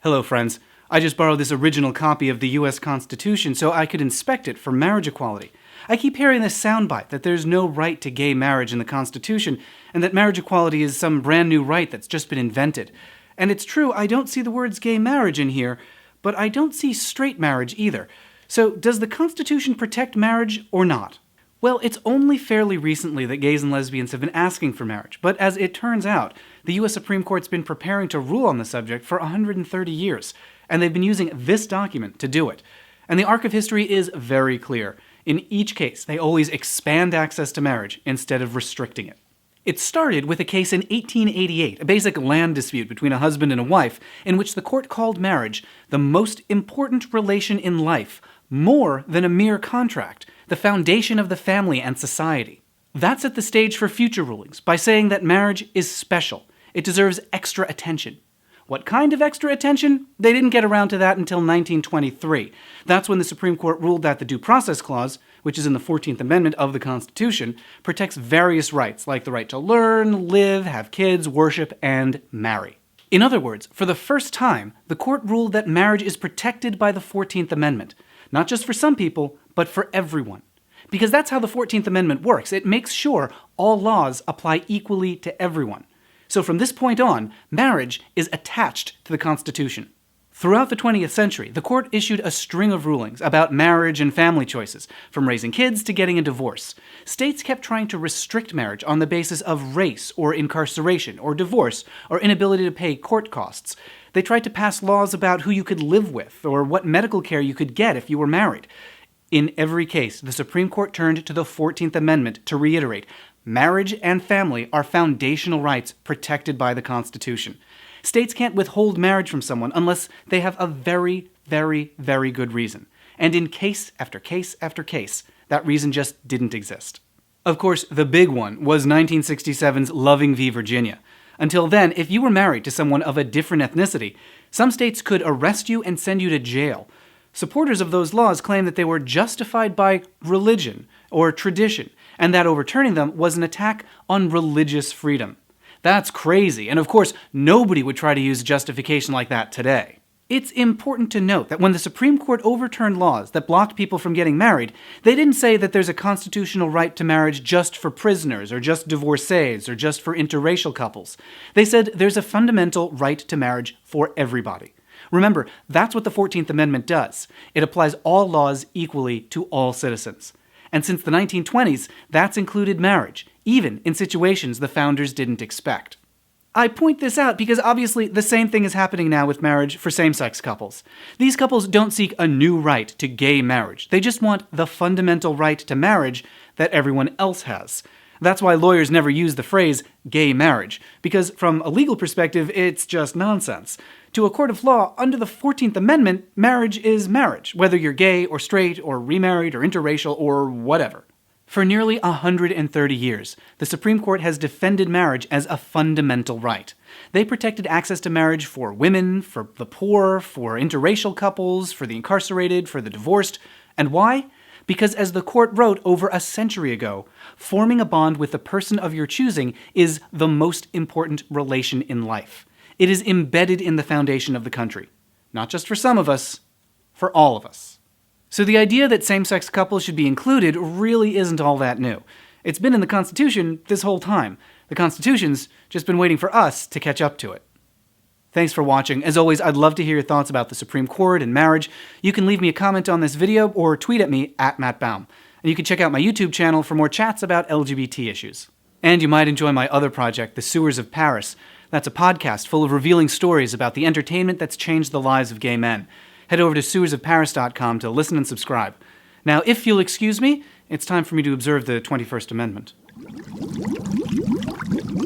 Hello, friends. I just borrowed this original copy of the U.S. Constitution so I could inspect it for marriage equality. I keep hearing this soundbite that there's no right to gay marriage in the Constitution, and that marriage equality is some brand new right that's just been invented. And it's true, I don't see the words gay marriage in here, but I don't see straight marriage either. So does the Constitution protect marriage or not? Well, it's only fairly recently that gays and lesbians have been asking for marriage, but as it turns out, the U.S. Supreme Court's been preparing to rule on the subject for 130 years, and they've been using this document to do it. And the arc of history is very clear. In each case, they always expand access to marriage instead of restricting it. It started with a case in 1888, a basic land dispute between a husband and a wife, in which the court called marriage the most important relation in life, more than a mere contract, the foundation of the family and society. That set the stage for future rulings by saying that marriage is special. It deserves extra attention. What kind of extra attention? They didn't get around to that until 1923. That's when the Supreme Court ruled that the Due Process Clause, which is in the 14th Amendment of the Constitution, protects various rights, like the right to learn, live, have kids, worship, and marry. In other words, for the first time, the court ruled that marriage is protected by the 14th Amendment. Not just for some people, but for everyone. Because that's how the 14th Amendment works. It makes sure all laws apply equally to everyone. So from this point on, marriage is attached to the Constitution. Throughout the 20th century, the court issued a string of rulings about marriage and family choices, from raising kids to getting a divorce. States kept trying to restrict marriage on the basis of race, or incarceration, or divorce, or inability to pay court costs. They tried to pass laws about who you could live with, or what medical care you could get if you were married. In every case, the Supreme Court turned to the 14th Amendment to reiterate, marriage and family are foundational rights protected by the Constitution. States can't withhold marriage from someone unless they have a very, very, very good reason. And in case after case after case, that reason just didn't exist. Of course, the big one was 1967's Loving v. Virginia. Until then, if you were married to someone of a different ethnicity, some states could arrest you and send you to jail. Supporters of those laws claim that they were justified by religion or tradition, and that overturning them was an attack on religious freedom. That's crazy, and of course, nobody would try to use justification like that today. It's important to note that when the Supreme Court overturned laws that blocked people from getting married, they didn't say that there's a constitutional right to marriage just for prisoners, or just divorcees, or just for interracial couples. They said there's a fundamental right to marriage for everybody. Remember, that's what the 14th Amendment does. It applies all laws equally to all citizens. And since the 1920s, that's included marriage, even in situations the founders didn't expect. I point this out because obviously the same thing is happening now with marriage for same-sex couples. These couples don't seek a new right to gay marriage. They just want the fundamental right to marriage that everyone else has. That's why lawyers never use the phrase gay marriage, because from a legal perspective, it's just nonsense. To a court of law, under the 14th Amendment, marriage is marriage, whether you're gay or straight or remarried or interracial or whatever. For nearly 130 years, the Supreme Court has defended marriage as a fundamental right. They protected access to marriage for women, for the poor, for interracial couples, for the incarcerated, for the divorced. And why? Because as the court wrote over a century ago, forming a bond with the person of your choosing is the most important relation in life. It is embedded in the foundation of the country. Not just for some of us, for all of us. So the idea that same-sex couples should be included really isn't all that new. It's been in the Constitution this whole time. The Constitution's just been waiting for us to catch up to it. Thanks for watching. As always, I'd love to hear your thoughts about the Supreme Court and marriage. You can leave me a comment on this video or tweet at me @MattBaum. And you can check out my YouTube channel for more chats about LGBT issues. And you might enjoy my other project, The Sewers of Paris. That's a podcast full of revealing stories about the entertainment that's changed the lives of gay men. Head over to sewersofparis.com to listen and subscribe. Now, if you'll excuse me, it's time for me to observe the 21st Amendment.